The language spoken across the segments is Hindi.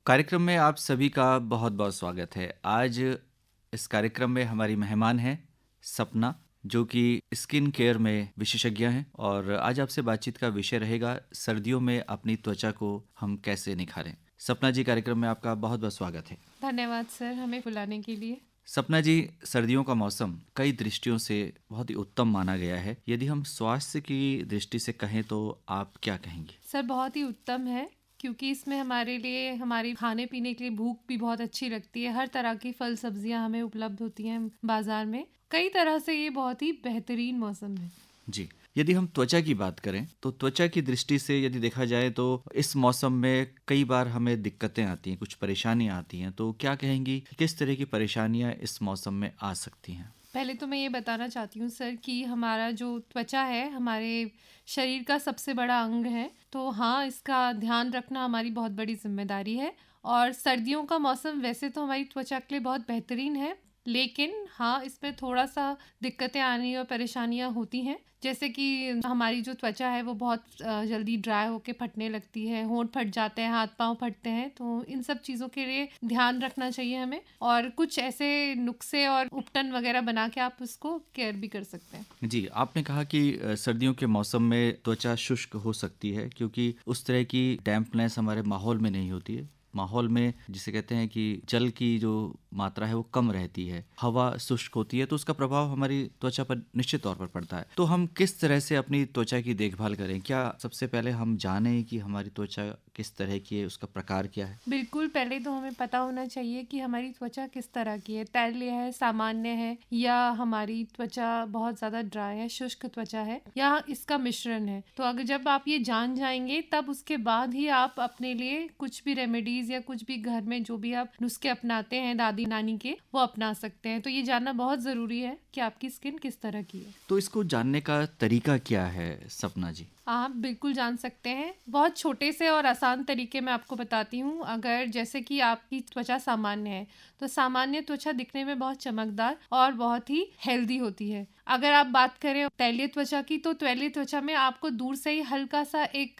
कार्यक्रम में आप सभी का बहुत बहुत स्वागत है। आज इस कार्यक्रम में हमारी मेहमान हैं सपना, जो कि स्किन केयर में विशेषज्ञ हैं, और आज आपसे बातचीत का विषय रहेगा सर्दियों में अपनी त्वचा को हम कैसे निखारें। सपना जी, कार्यक्रम में आपका बहुत बहुत स्वागत है। धन्यवाद सर, हमें बुलाने के लिए। सपना जी, सर्दियों का मौसम कई दृष्टियों से बहुत ही उत्तम माना गया है। यदि हम स्वास्थ्य की दृष्टि से कहें तो आप क्या कहेंगे? सर बहुत ही उत्तम है, क्योंकि इसमें हमारे लिए हमारी खाने पीने के लिए भूख भी बहुत अच्छी लगती है। हर तरह की फल सब्जियां हमें उपलब्ध होती हैं बाजार में। कई तरह से ये बहुत ही बेहतरीन मौसम है। जी, यदि हम त्वचा की बात करें तो त्वचा की दृष्टि से यदि देखा जाए तो इस मौसम में कई बार हमें दिक्कतें आती हैं, कुछ परेशानियां आती हैं। तो क्या कहेंगी कि किस तरह की परेशानियां इस मौसम में आ सकती हैं? पहले तो मैं ये बताना चाहती हूँ सर कि हमारा जो त्वचा है हमारे शरीर का सबसे बड़ा अंग है। तो हाँ, इसका ध्यान रखना हमारी बहुत बड़ी जिम्मेदारी है। और सर्दियों का मौसम वैसे तो हमारी त्वचा के लिए बहुत बेहतरीन है, लेकिन हाँ, इसमें थोड़ा सा दिक्कतें आनी और परेशानियां होती हैं। जैसे कि हमारी जो त्वचा है वो बहुत जल्दी ड्राई होके फटने लगती है, होंठ फट जाते हैं, हाथ पांव फटते हैं। तो इन सब चीज़ों के लिए ध्यान रखना चाहिए हमें, और कुछ ऐसे नुस्खे और उपटन वगैरह बना के आप उसको केयर भी कर सकते हैं। जी, आपने कहा कि सर्दियों के मौसम में त्वचा शुष्क हो सकती है क्योंकि उस तरह की डैम्पनेस हमारे माहौल में नहीं होती है। माहौल में जिसे कहते हैं कि जल की जो मात्रा है वो कम रहती है, हवा शुष्क होती है, तो उसका प्रभाव हमारी त्वचा पर निश्चित तौर पर पड़ता है। तो हम किस तरह से अपनी त्वचा की देखभाल करें? क्या सबसे पहले हम जानें कि हमारी त्वचा किस तरह की है, उसका प्रकार क्या है? बिल्कुल, पहले तो हमें पता होना चाहिए कि हमारी त्वचा किस तरह की है, तैलीय है, सामान्य है, या हमारी त्वचा बहुत ज़्यादा ड्राई है, शुष्क त्वचा है, या इसका मिश्रण है। तो अगर जब आप ये जान जाएंगे तब उसके बाद ही आप अपने लिए कुछ भी रेमेडीज या कुछ भी घर में जो भी आप नुस्खे अपनाते हैं दादी नानी के, वो अपना सकते हैं। तो ये जानना बहुत ज़रूरी है कि आपकी स्किन किस तरह की है। तो इसको जानने का तरीका क्या है सपना जी? आप बिल्कुल जान सकते हैं, बहुत छोटे से और आसान तरीके मैं आपको बताती हूँ। अगर जैसे कि आपकी त्वचा सामान्य है तो सामान्य त्वचा दिखने में बहुत चमकदार और बहुत ही हेल्दी होती है। अगर आप बात करें तैलीय त्वचा की, तो तैलीय त्वचा में आपको दूर से ही हल्का सा एक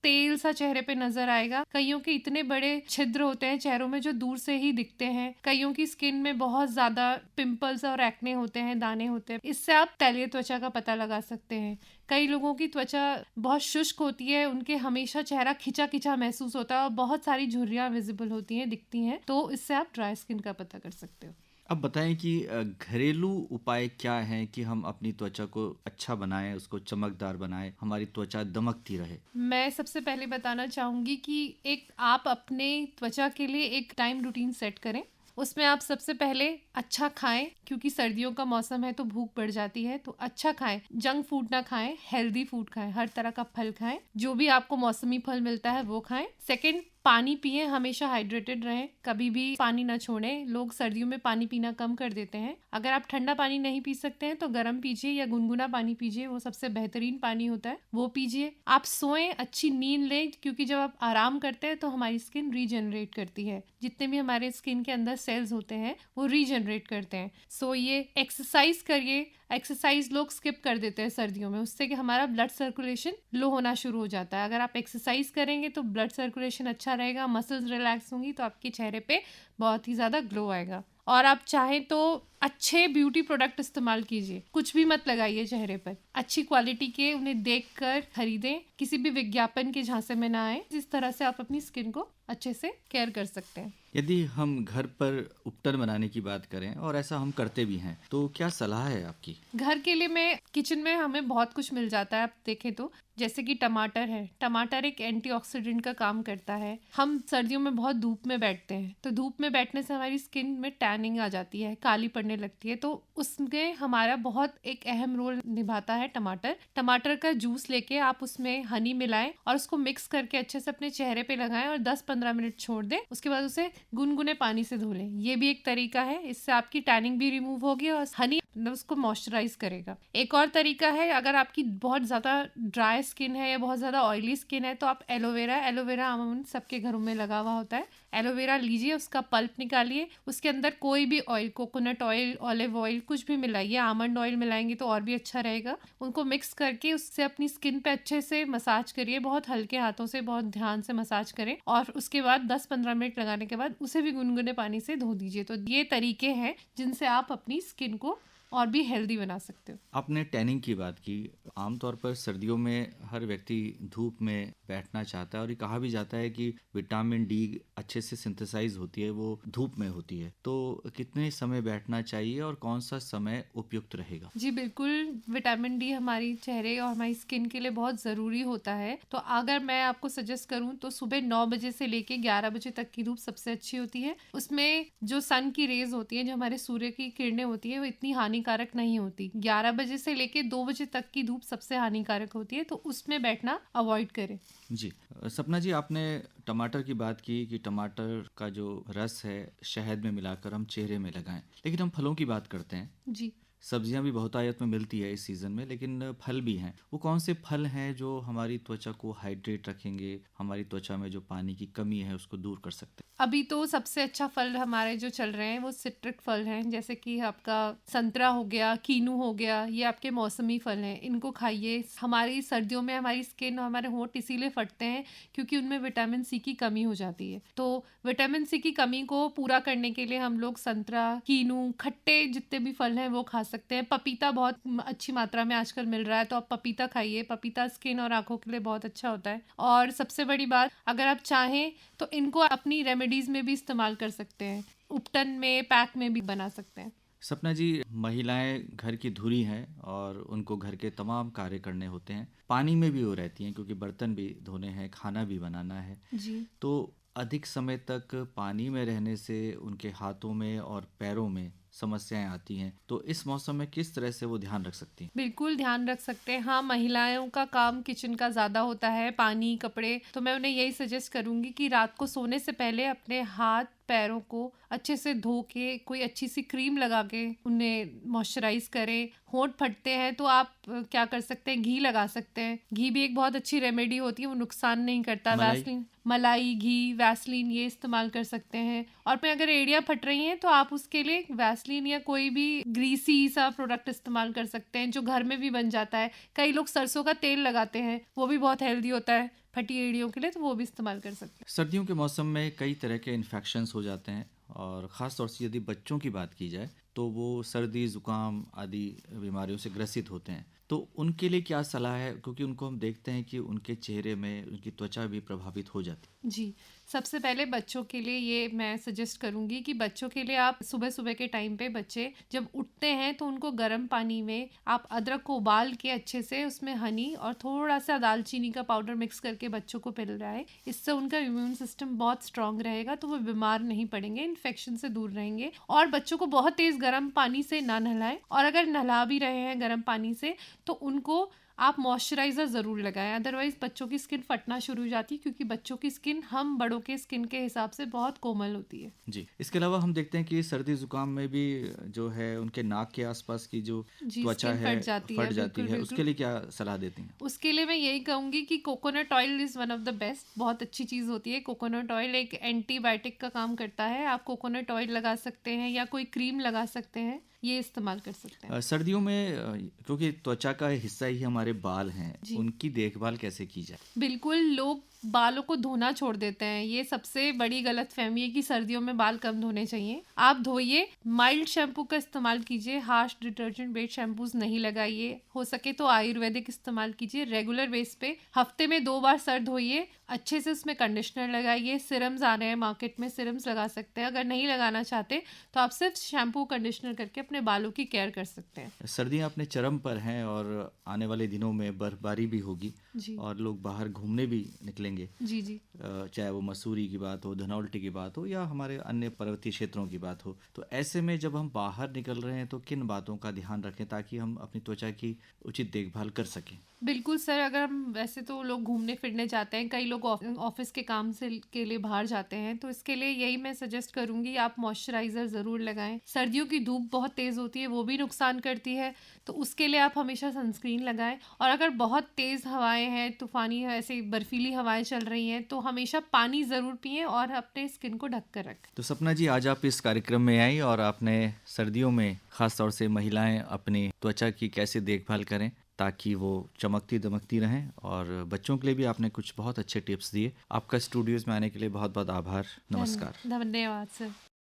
तेल सा चेहरे पे नजर आएगा। कईयों के इतने बड़े छिद्र होते हैं चेहरों में जो दूर से ही दिखते हैं। कईयों की स्किन में बहुत ज्यादा पिंपल्स और एक्ने होते हैं, दाने होते हैं। इससे आप तैलीय त्वचा का पता लगा सकते हैं। कई लोगों की त्वचा बहुत शुष्क होती है, उनके हमेशा चेहरा खिंचा खिंचा महसूस होता है और बहुत सारी झुर्रियां विजिबल होती हैं, दिखती हैं। तो इससे आप ड्राई स्किन का पता कर सकते हो। अब बताएं कि घरेलू उपाय क्या हैं कि हम अपनी त्वचा को अच्छा बनाएं, उसको चमकदार बनाएं, हमारी त्वचा दमकती रहे। मैं सबसे पहले बताना चाहूंगी कि एक आप अपने त्वचा के लिए एक टाइम रूटीन सेट करें। उसमें आप सबसे पहले अच्छा खाएं, क्योंकि सर्दियों का मौसम है तो भूख बढ़ जाती है। तो अच्छा खाएं, जंक फूड ना खाएं, हेल्दी फूड खाएं, हर तरह का फल खाएं, जो भी आपको मौसमी फल मिलता है वो खाएं। सेकंड, पानी पिए, हमेशा हाइड्रेटेड रहें, कभी भी पानी ना छोड़ें। लोग सर्दियों में पानी पीना कम कर देते हैं। अगर आप ठंडा पानी नहीं पी सकते हैं तो गर्म पीजिए या गुनगुना पानी पीजिए, वो सबसे बेहतरीन पानी होता है, वो पीजिए। आप सोएं, अच्छी नींद लें, क्योंकि जब आप आराम करते हैं तो हमारी स्किन रीजनरेट करती है। जितने भी हमारे स्किन के अंदर सेल्स होते हैं वो रीजनरेट करते हैं। सोइए, एक्सरसाइज करिए। एक्सरसाइज लोग स्किप कर देते हैं सर्दियों में, उससे कि हमारा ब्लड सर्कुलेशन लो होना शुरू हो जाता है। अगर आप एक्सरसाइज करेंगे तो ब्लड सर्कुलेशन अच्छा रहेगा, मसल्स रिलैक्स होंगी, तो आपके चेहरे पे बहुत ही ज़्यादा ग्लो आएगा। और आप चाहें तो अच्छे ब्यूटी प्रोडक्ट इस्तेमाल कीजिए, कुछ भी मत लगाइए चेहरे पर। अच्छी क्वालिटी के उन्हें देखकर खरीदें, किसी भी विज्ञापन के झांसे में ना आए। इस तरह से आप अपनी स्किन को अच्छे से केयर कर सकते हैं। यदि हम घर पर उपटन बनाने की बात करें, और ऐसा हम करते भी हैं, तो क्या सलाह है आपकी? घर के लिए में किचन में हमें बहुत कुछ मिल जाता है। आप देखें तो जैसे कि टमाटर है, टमाटर एक एंटीऑक्सीडेंट का काम करता है। हम सर्दियों में बहुत धूप में बैठते हैं, तो धूप में बैठने से हमारी स्किन में टैनिंग आ जाती है, काली पड़ने लगती है। तो उसमें हमारा बहुत एक अहम रोल निभाता है टमाटर। टमाटर का जूस लेके आप उसमें हनी मिलाएं और उसको मिक्स करके अच्छे से अपने चेहरे पे लगाएं और 10-15 मिनट छोड़ दें। उसके बाद उसे गुनगुने पानी से धो लें। ये भी एक तरीका है, इससे आपकी टैनिंग भी रिमूव होगी और हनी उसको मॉइस्चराइज करेगा। एक और तरीका है, अगर आपकी बहुत ज़्यादा ड्राई स्किन है या बहुत ज़्यादा ऑयली स्किन है तो आप एलोवेरा अमूमन सबके घरों में लगा हुआ होता है। एलोवेरा लीजिए, उसका पल्प निकालिए, उसके अंदर कोई भी oil, coconut oil, olive oil, कुछ भी मिलाइए, आमंड ऑयल मिलाएंगे तो और भी अच्छा रहेगा। उनको मिक्स करके उससे अपनी स्किन पे अच्छे से मसाज करिए, बहुत हल्के हाथों से, बहुत ध्यान से मसाज करें, और उसके बाद 10-15 मिनट लगाने के बाद उसे भी गुनगुने पानी से धो दीजिए। तो ये तरीके हैं जिनसे आप अपनी स्किन को और भी हेल्दी बना सकते हो। आपने टैनिंग की बात की। आमतौर पर सर्दियों में हर व्यक्ति धूप में बैठना चाहता है और ये कहा भी जाता है कि विटामिन डी अच्छे से सिंथेसाइज होती है, वो धूप में होती है। तो कितने समय बैठना चाहिए और कौन सा समय उपयुक्त रहेगा? जी बिल्कुल, विटामिन डी हमारी चेहरे और हमारी स्किन के लिए बहुत ज़रूरी होता है। तो अगर मैं आपको सजेस्ट करूं तो सुबह 9 बजे से लेके 11 बजे तक की धूप सबसे अच्छी होती है। उसमें जो सन की रेज होती है, जो हमारे सूर्य की किरणें होती है, वो इतनी हानिकारक नहीं होती। 11 बजे से लेके 2 बजे तक की धूप सबसे हानिकारक होती है, तो उसमें बैठना अवॉइड करें। जी। सपना जी, आपने टमाटर की बात की कि टमाटर का जो रस है शहद में मिलाकर हम चेहरे में लगाएं, लेकिन हम फलों की बात करते हैं। जी सब्जियां भी बहुतायत में मिलती है इस सीज़न में, लेकिन फल भी हैं। वो कौन से फल हैं जो हमारी त्वचा को हाइड्रेट रखेंगे, हमारी त्वचा में जो पानी की कमी है उसको दूर कर सकते हैं? अभी तो सबसे अच्छा फल हमारे जो चल रहे हैं वो सिट्रिक फल हैं, जैसे कि आपका संतरा हो गया, कीनू हो गया, ये आपके मौसमी फल हैं। इनको खाइए। हमारी सर्दियों में हमारी स्किन और हमारे होंठ इसीलिए फटते हैं क्योंकि उनमें विटामिन सी की कमी हो जाती है। तो विटामिन सी की कमी को पूरा करने के लिए हम लोग संतरा, कीनू, खट्टे जितने भी फल हैं वो खा सकते हैं। पपीता बहुत अच्छी मात्रा में आजकल मिल रहा है, तो आप पपीता खाइए। पपीता स्किन और आंखों के लिए बहुत अच्छा होता है। और सबसे बड़ी बात, अगर आप चाहें तो इनको अपनी रेमेडीज में भी इस्तेमाल कर सकते हैं। उपटन में, पैक में भी बना सकते हैं। सपना जी, महिलाएं घर की धुरी हैं और उनको घर के तमाम कार्य करने होते हैं। पानी में भी वो रहती हैं क्योंकि बर्तन भी धोने हैं, खाना भी बनाना है। जी तो अधिक समय तक पानी में रहने से उनके हाथों में और पैरों में समस्याएं आती हैं। तो इस मौसम में किस तरह से वो ध्यान रख सकती हैं? बिल्कुल ध्यान रख सकते हैं। हाँ, महिलाओं का काम किचन का ज़्यादा होता है, पानी, कपड़े। तो मैं उन्हें यही सजेस्ट करूंगी कि रात को सोने से पहले अपने हाथ पैरों को अच्छे से धो के कोई अच्छी सी क्रीम लगा के उन्हें मॉइस्चराइज करें। होंठ फटते हैं तो आप क्या कर सकते हैं, घी लगा सकते हैं। घी भी एक बहुत अच्छी रेमेडी होती है, वो नुकसान नहीं करता। वैसलीन, मलाई, घी, वैसलीन ये इस्तेमाल कर सकते हैं। और फिर अगर एड़ियाँ फट रही हैं तो आप उसके लिए वैसलीन या कोई भी ग्रीसी सा प्रोडक्ट इस्तेमाल कर सकते हैं जो घर में भी बन जाता है। कई लोग सरसों का तेल लगाते हैं, वो भी बहुत हेल्दी होता है फटी एड़ियों के लिए, तो वो भी इस्तेमाल कर सकते हैं। सर्दियों के मौसम में कई तरह के इन्फेक्शंस हो जाते हैं और ख़ास तौर से यदि बच्चों की बात की जाए तो वो सर्दी, ज़ुकाम आदि बीमारियों से ग्रसित होते हैं। तो उनके लिए क्या सलाह है, क्योंकि उनको हम देखते हैं कि उनके चेहरे में उनकी त्वचा भी प्रभावित हो जाती है? जी, सबसे पहले बच्चों के लिए ये मैं सजेस्ट करूंगी कि बच्चों के लिए आप सुबह सुबह के टाइम पे बच्चे जब उठते हैं तो उनको गर्म पानी में आप अदरक को उबाल के अच्छे से उसमें हनी और थोड़ा सा दालचीनी का पाउडर मिक्स करके बच्चों को पिलाएं। इससे उनका इम्यून सिस्टम बहुत स्ट्रांग रहेगा, तो वो बीमार नहीं पड़ेंगे, इन्फेक्शन से दूर रहेंगे। और बच्चों को बहुत तेज़ गर्म पानी से ना नहलाएं, और अगर नहला भी रहे हैं गर्म पानी से तो उनको आप मॉइस्चराइज़र ज़रूर लगाएं, अदरवाइज़ बच्चों की स्किन फटना शुरू हो जाती है, क्योंकि बच्चों की स्किन हम बड़ों के स्किन के हिसाब से बहुत कोमल होती है। जी। इसके अलावा हम देखते हैं कि सर्दी ज़ुकाम में भी जो है उनके नाक के आसपास की जो त्वचा है फट जाती है। फट है। उसके लिए क्या सलाह देती हैं? उसके लिए मैं यही कहूँगी कि coconut oil is one of the best, बहुत अच्छी चीज़ होती है। कोकोनट ऑयल एक एंटीबायोटिक का काम करता है। आप कोकोनट ऑयल लगा सकते हैं या कोई क्रीम लगा सकते हैं, ये इस्तेमाल कर सकते हैं। सर्दियों में क्योंकि त्वचा का हिस्सा ही हमारे बाल हैं, उनकी देखभाल कैसे की जाए? बिल्कुल, लोग बालों को धोना छोड़ देते हैं। ये सबसे बड़ी गलतफहमी है कि सर्दियों में बाल कम धोने चाहिए। आप धोइए, माइल्ड शैम्पू का इस्तेमाल कीजिए, हार्श डिटर्जेंट बेस्ड शैम्पूज नहीं लगाइए। हो सके तो आयुर्वेदिक इस्तेमाल कीजिए। रेगुलर बेस पे हफ्ते में 2 बार सर धोइए, अच्छे से उसमें कंडीशनर लगाइए। सिरम्स आ रहे हैं मार्केट में, सिरम्स लगा सकते हैं। अगर नहीं लगाना चाहते तो आप सिर्फ शैम्पू कंडीशनर करके अपने बालों की केयर कर सकते हैं। सर्दियाँ अपने चरम पर हैं और आने वाले दिनों में बर्फबारी भी होगी। जी और लोग बाहर घूमने भी निकलेंगे, जी जी चाहे वो मसूरी की बात हो, धनौल्टी की बात हो या हमारे अन्य पर्वतीय क्षेत्रों की बात हो। तो ऐसे में जब हम बाहर निकल रहे हैं तो किन बातों का ध्यान रखें ताकि हम अपनी त्वचा की उचित देखभाल कर सकें? बिल्कुल सर, अगर हम वैसे तो लोग घूमने फिरने जाते हैं, कई लोग ऑफिस के काम से के लिए बाहर जाते हैं, तो इसके लिए यही मैं सजेस्ट करूंगी, आप मॉइस्चराइज़र ज़रूर लगाएं। सर्दियों की धूप बहुत तेज़ होती है, वो भी नुकसान करती है, तो उसके लिए आप हमेशा सनस्क्रीन लगाएं। और अगर बहुत तेज़ हवाएं हैं, तूफ़ानी ऐसे बर्फीली हवाएं चल रही हैं, तो हमेशा पानी ज़रूर पिएं और अपने स्किन को ढक कर रखें। तो सपना जी, आज आप इस कार्यक्रम में आई और आपने सर्दियों में खास तौर से महिलाएं अपनी त्वचा की कैसे देखभाल करें ताकि वो चमकती दमकती रहें, और बच्चों के लिए भी आपने कुछ बहुत अच्छे टिप्स दिए। आपका स्टूडियोज में आने के लिए बहुत बहुत आभार। नमस्कार। धन्यवाद सर।